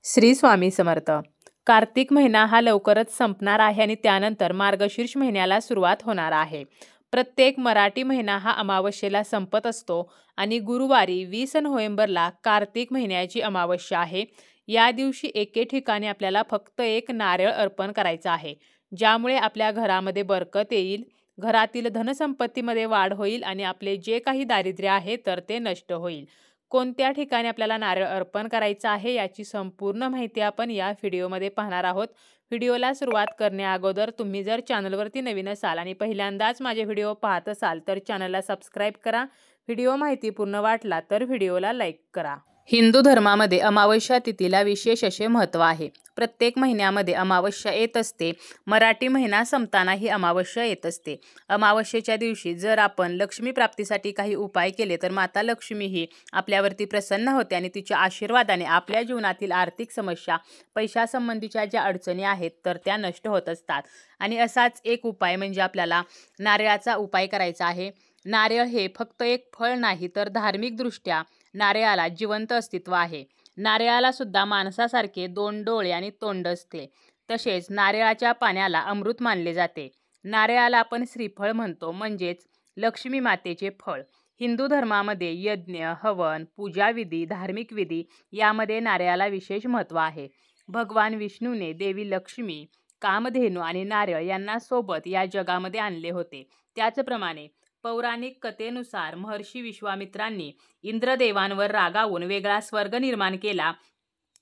श्री स्वामी समर्थ. कार्तिक महिना हा लवकरच संपणार आहे आणि त्यानंतर मार्गशीर्ष महिन्याला सुरुवात होणार आहे. प्रत्येक मराठी महिना हा अमावस्येला संपत असतो आणि गुरुवारी 20 नोव्हेंबरला कार्तिक महिन्याची अमावस्या आहे. या दिवशी एके ठिकाणी आपल्याला फक्त एक नारळ अर्पण करायचा आहे, ज्यामुळे आपल्या घरामध्ये बरकत येईल, घरातील धनसंपत्तीमध्ये वाढ होईल आणि आपले जे काही दारिद्र्य आहे तर ते नष्ट होईल. कोणत्या ठिकाणी आपल्याला नारळ अर्पण करायचा आहे याची संपूर्ण माहिती आपण या व्हिडिओमध्ये पाहणार आहोत. व्हिडिओला सुरुवात करण्याअगोदर तुम्ही जर चॅनलवरती नवीन असाल आणि पहिल्यांदाच माझे व्हिडिओ पाहत असाल तर चॅनलला सबस्क्राईब करा. व्हिडिओ माहितीपूर्ण वाटला तर व्हिडिओला लाईक करा. हिंदू धर्मामध्ये अमावस्या तिथीला विशेष असे महत्त्व आहे. प्रत्येक महिन्यामध्ये अमावस्या येत असते. मराठी महिना संपताना ही अमावस्या येत असते. अमावस्येच्या दिवशी जर आपण लक्ष्मी प्राप्तीसाठी काही उपाय केले तर माता लक्ष्मी ही आपल्यावरती प्रसन्न होते आणि तिच्या आशीर्वादाने आपल्या जीवनातील आर्थिक समस्या, पैशासंबंधीच्या ज्या अडचणी आहेत तर त्या नष्ट होत असतात. आणि असाच एक उपाय म्हणजे आपल्याला नारळाचा उपाय करायचा आहे. नारळ हे फक्त एक फळ नाही तर धार्मिकदृष्ट्या नारळाला जिवंत अस्तित्व आहे. नारळाला सुद्धा माणसासारखे 2 डोळे आणि तोंड असते. तसेच नारळाच्या पाण्याला अमृत मानले जाते. नारळाला आपण श्रीफळ म्हणतो, म्हणजेच लक्ष्मी मातेचे फळ. हिंदू धर्मामध्ये यज्ञ, हवन, पूजाविधी, धार्मिक विधी यामध्ये नारळाला विशेष महत्त्व आहे. भगवान विष्णूने देवी लक्ष्मी, कामधेनू आणि नारळ यांना सोबत या जगामध्ये आणले होते. त्याचप्रमाणे पौराणिक कथेनुसार महर्षी विश्वामित्रांनी इंद्रदेवांवर रागावून वेगळा स्वर्ग निर्माण केला.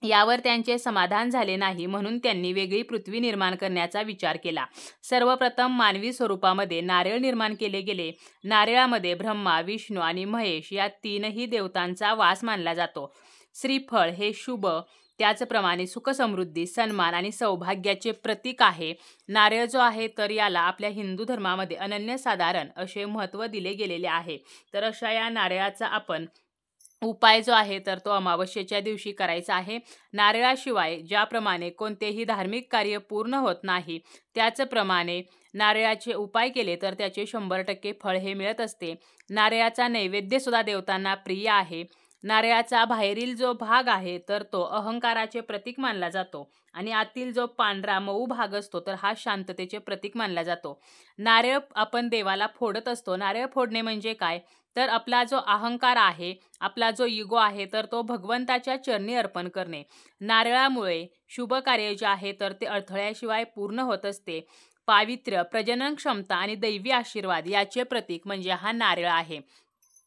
यावर त्यांचे समाधान झाले नाही, म्हणून त्यांनी वेगळी पृथ्वी निर्माण करण्याचा विचार केला. सर्वप्रथम मानवी स्वरूपामध्ये नारळ निर्माण केले गेले. नारळामध्ये ब्रह्मा, विष्णू आणि महेश या 3ही देवतांचा वास मानला जातो. श्रीफळ हे शुभ, त्याचप्रमाणे सुखसमृद्धी, सन्मान आणि सौभाग्याचे प्रतीक आहे. नारळ जो आहे तर याला आपल्या हिंदू धर्मामध्ये अनन्यसाधारण असे महत्त्व दिले गेलेले आहे. तर अशा या नारळाचा आपण उपाय जो आहे तर तो अमावस्येच्या दिवशी करायचा आहे. नारळाशिवाय ज्याप्रमाणे कोणतेही धार्मिक कार्य पूर्ण होत नाही, त्याचप्रमाणे नारळाचे उपाय केले तर त्याचे 100% फळ हे मिळत असते. नारळाचा नैवेद्य सुद्धा देवतांना प्रिय आहे. नारळाचा बाहेरील जो भाग आहे तर तो अहंकाराचे प्रतीक मानला जातो आणि आतील जो पांढरा मऊ भाग असतो तर हा शांततेचे प्रतीक मानला जातो. नारळ आपण देवाला फोडत असतो. नारळ फोडणे म्हणजे काय, तर आपला जो अहंकार आहे, आपला जो इगो आहे तर तो भगवंताच्या चरणी अर्पण करणे. नारळामुळे शुभ कार्य जे आहे तर ते अडथळ्याशिवाय पूर्ण होत असते. पावित्र्य, प्रजनन क्षमता आणि दैवी आशीर्वाद याचे प्रतीक म्हणजे हा नारळ आहे.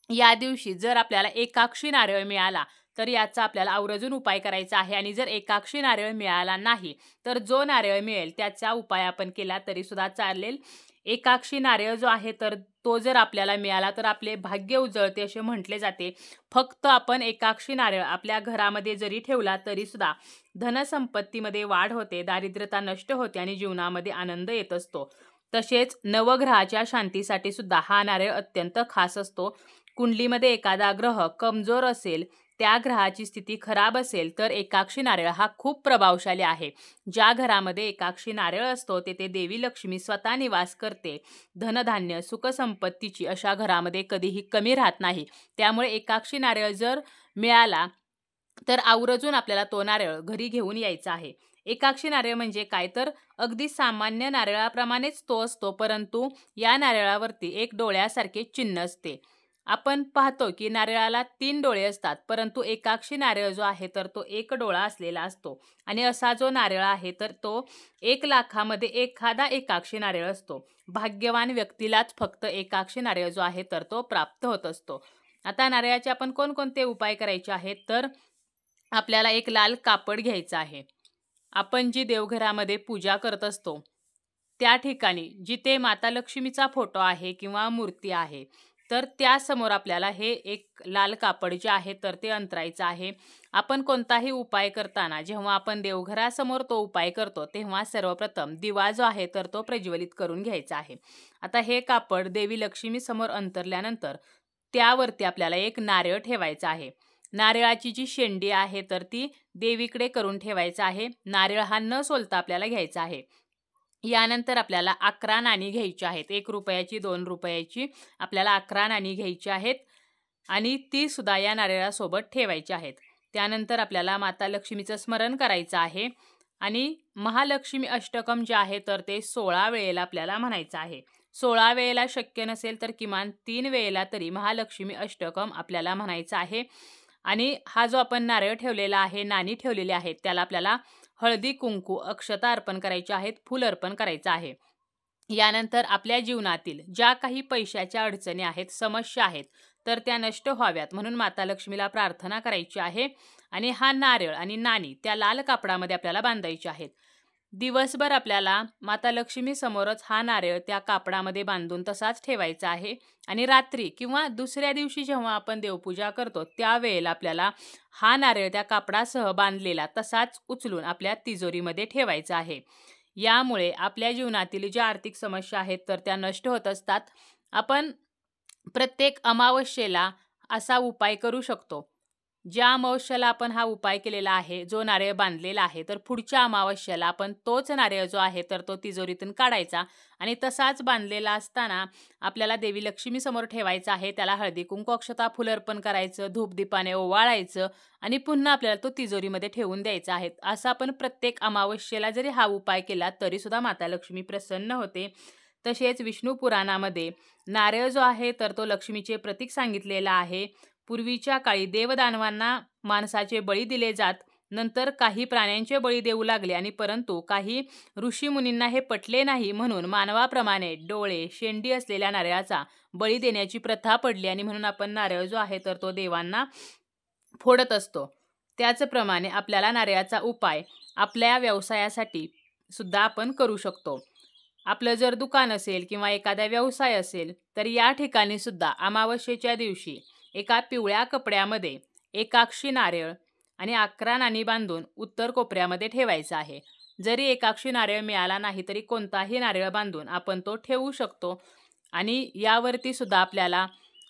या दिवशी जर आपल्याला एकाक्षी नारळ मिळाला तर याचा आपल्याला आवर्जून उपाय करायचा आहे. आणि जर एकाक्षी नारळ मिळाला नाही तर जो नारळ मिळेल त्याचा उपाय आपण केला तरी सुद्धा चालेल. एकाक्षी नारळ जो आहे तर तो जर आपल्याला मिळाला तर आपले भाग्य उजळते असे म्हटले जाते. फक्त आपण एकाक्षी नारळ आपल्या घरामध्ये जरी ठेवला तरी सुद्धा धनसंपत्तीमध्ये वाढ होते, दारिद्र्यता नष्ट होते आणि जीवनामध्ये आनंद येत असतो. तसेच नवग्रहाच्या शांतीसाठी सुद्धा हा नारळ अत्यंत खास असतो. कुंडलीमध्ये एखादा ग्रह कमजोर असेल, त्या ग्रहाची स्थिती खराब असेल तर एकाक्षी नारळ हा खूप प्रभावशाली आहे. ज्या घरामध्ये एकाक्षी नारळ असतो तेथे देवी लक्ष्मी स्वतः निवास करते. धनधान्य, सुखसंपत्तीची अशा घरामध्ये कधीही कमी राहत नाही. त्यामुळे एकाक्षी नारळ जर मिळाला तर आवर्जून आपल्याला तो नारळ घरी घेऊन यायचा आहे. एकाक्षी नारळ म्हणजे काय, तर अगदी सामान्य नारळाप्रमाणेच तो असतो, परंतु या नारळावरती एक डोळ्यासारखे चिन्ह असते. आपण पाहतो की नारळाला 3 डोळे असतात, परंतु एकाक्षी नारळ जो आहे तर तो एक डोळा असलेला असतो. आणि असा जो नारळ आहे तर तो 1 लाखामध्ये एखादा एकाक्षी नारळ असतो. भाग्यवान व्यक्तीलाच फक्त एकाक्षी नारळ जो आहे तर तो प्राप्त होत असतो. आता नारळाचे आपण कोणकोणते उपाय करायचे आहेत, तर आपल्याला एक लाल कापड घ्यायचं आहे. आपण जी देवघरामध्ये पूजा करत असतो त्या ठिकाणी जिथे माता लक्ष्मीचा फोटो आहे किंवा मूर्ती आहे तर त्यासमोर आपल्याला हे एक लाल कापड जे आहे तर ते अंतरायचं आहे. आपण कोणताही उपाय करताना जेव्हा आपण देवघरासमोर तो उपाय करतो तेव्हा सर्वप्रथम दिवा जो आहे तर तो प्रज्वलित करून घ्यायचा आहे. आता हे कापड देवी लक्ष्मी समोर अंतरल्यानंतर त्यावरती आपल्याला एक नारळ ठेवायचा आहे. नारळाची जी शेंडी आहे तर ती देवीकडे करून ठेवायचं आहे. नारळ हा न सोलता आपल्याला घ्यायचा आहे. यानंतर आपल्याला 11 नाणी घ्यायची आहेत. 1 रुपयाची, 2 रुपयाची आपल्याला 11 नाणी घ्यायची आहेत आणि ती सुद्धा या नारळासोबत ठेवायची आहेत. त्यानंतर आपल्याला माता लक्ष्मीचं स्मरण करायचं आहे आणि महालक्ष्मी अष्टकम जे आहे तर ते 16 वेळेला आपल्याला म्हणायचं आहे. 16 वेळेला शक्य नसेल तर किमान 3 वेळेला तरी महालक्ष्मी अष्टकम आपल्याला म्हणायचं आहे. आणि हा जो आपण नारळ ठेवलेला आहे, नाणी ठेवलेली आहेत, त्याला आपल्याला हळदी कुंकू अक्षता अर्पण करायचे आहेत, फूल अर्पण करायचं आहे. यानंतर आपल्या जीवनातील ज्या काही पैशाच्या अडचणी आहेत, समस्या आहेत, तर त्या नष्ट व्हाव्यात म्हणून माता लक्ष्मीला प्रार्थना करायची आहे. आणि हा नारळ आणि नाणी त्या लाल कापडामध्ये आपल्याला बांधायची आहेत. दिवसभर आपल्याला माता लक्ष्मी समोरच हा नारळ त्या कापडामध्ये बांधून तसाच ठेवायचा आहे. आणि रात्री किंवा दुसऱ्या दिवशी जेव्हा आपण देवपूजा करतो त्यावेळेला आपल्याला हा नारळ त्या कापडासह बांधलेला तसाच उचलून आपल्या तिजोरीमध्ये ठेवायचा आहे. यामुळे आपल्या जीवनातील ज्या आर्थिक समस्या आहेत तर त्या नष्ट होत असतात. आपण प्रत्येक अमावस्येला असा उपाय करू शकतो. ज्या अमावस्येला आपण हा उपाय केलेला आहे, जो नारळ बांधलेला आहे, तर पुढच्या अमावस्येला आपण तोच नारळ जो आहे तर तो तिजोरीतून काढायचा आणि तसाच बांधलेला असताना आपल्याला देवी लक्ष्मी समोर ठेवायचा आहे. त्याला हळदी कुंकू अक्षता फुल अर्पण करायचं, धूपदीपाने ओवाळायचं आणि पुन्हा आपल्याला तो तिजोरीमध्ये ठेवून द्यायचा आहे. असा आपण प्रत्येक अमावस्येला जरी हा उपाय केला तरी सुद्धा माता लक्ष्मी प्रसन्न होते. तसेच विष्णू पुराणामध्ये नारळ जो आहे तर तो लक्ष्मीचे प्रतीक सांगितलेला आहे. पूर्वीच्या काळी देवदानवांना माणसाचे बळी दिले जात, नंतर काही प्राण्यांचे बळी देऊ लागले आणि परंतु काही ऋषीमुनींना हे पटले नाही म्हणून मानवाप्रमाणे डोळे शेंडी असलेल्या नारळाचा बळी देण्याची प्रथा पडली आणि म्हणून आपण नारळ जो आहे तर तो देवांना फोडत असतो. त्याचप्रमाणे आपल्याला नारळाचा उपाय आपल्या व्यवसायासाठी सुद्धा आपण करू शकतो. आपलं जर दुकान असेल किंवा एखादा व्यवसाय असेल तर या ठिकाणी सुद्धा अमावस्येच्या दिवशी एका पिवळ्या कपड्यामध्ये एकाक्षी नारळ आणि 11 नाणी बांधून उत्तर कोपऱ्यामध्ये ठेवायचं आहे. जरी एकाक्षी नारळ मिळाला नाही तरी कोणताही नारळ बांधून आपण तो ठेवू शकतो. आणि यावरती सुद्धा आपल्याला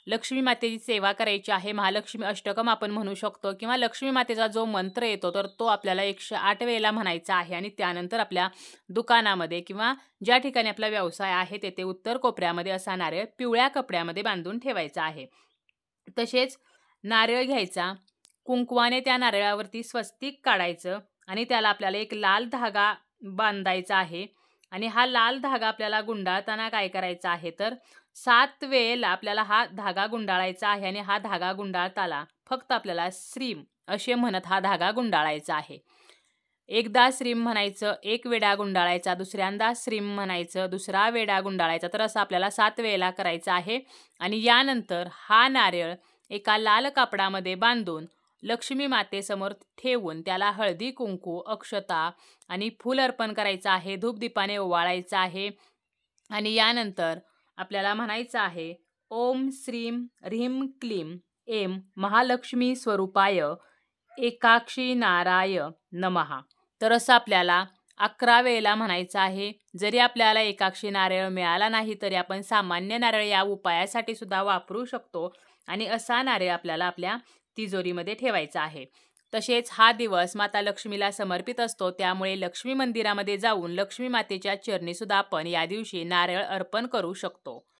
लक्ष्मी मातेची सेवा करायची आहे. महालक्ष्मी अष्टकम आपण म्हणू शकतो किंवा लक्ष्मी मातेचा जो मंत्र येतो तर तो आपल्याला 108 वेळेला म्हणायचा आहे. आणि त्यानंतर आपल्या दुकानामध्ये किंवा ज्या ठिकाणी आपला व्यवसाय आहे तेथे उत्तर कोपऱ्यामध्ये असा नारळ पिवळ्या कपड्यामध्ये बांधून ठेवायचा आहे. तसेच नारळ घ्यायचा, कुंकवाने त्या नारळावरती स्वस्तिक काढायचं आणि त्याला आपल्याला एक लाल धागा बांधायचा आहे. आणि हा लाल धागा आपल्याला गुंडाळताना काय करायचा आहे तर 7 वेळेला आपल्याला हा धागा गुंडाळायचा आहे. आणि हा धागा गुंडाळताना फक्त आपल्याला श्रीम असे म्हणत हा धागा गुंडाळायचा आहे. एकदा श्रीम म्हणायचं, एक वेढा गुंडाळायचा, दुसऱ्यांदा श्रीम म्हणायचं, दुसरा वेढा गुंडाळायचा. तर असं आपल्याला 7 वेळेला करायचं आहे. आणि यानंतर हा नारळ एका लाल कापडामध्ये बांधून लक्ष्मी मातेसमोर ठेवून त्याला हळदी कुंकू अक्षता आणि फूल अर्पण करायचं आहे, धूपदीपाने ओवाळायचं आहे. आणि यानंतर आपल्याला म्हणायचं आहे, ओम श्रीम ह्रीम क्लीम एम महालक्ष्मी स्वरूपाय एकाक्षी नाराय नमः. तर असं आपल्याला 11 वेळेला म्हणायचं आहे. जरी आपल्याला एकाक्षी नारळ मिळाला नाही तरी आपण सामान्य नारळ या उपायासाठी सुद्धा वापरू शकतो. आणि असा नारळ आपल्याला आपल्या तिजोरीमध्ये ठेवायचा आहे. तसेच हा दिवस माता लक्ष्मीला समर्पित असतो, त्यामुळे लक्ष्मी मंदिरामध्ये जाऊन लक्ष्मी मातेच्या चरणी सुद्धा आपण या दिवशी नारळ अर्पण करू शकतो.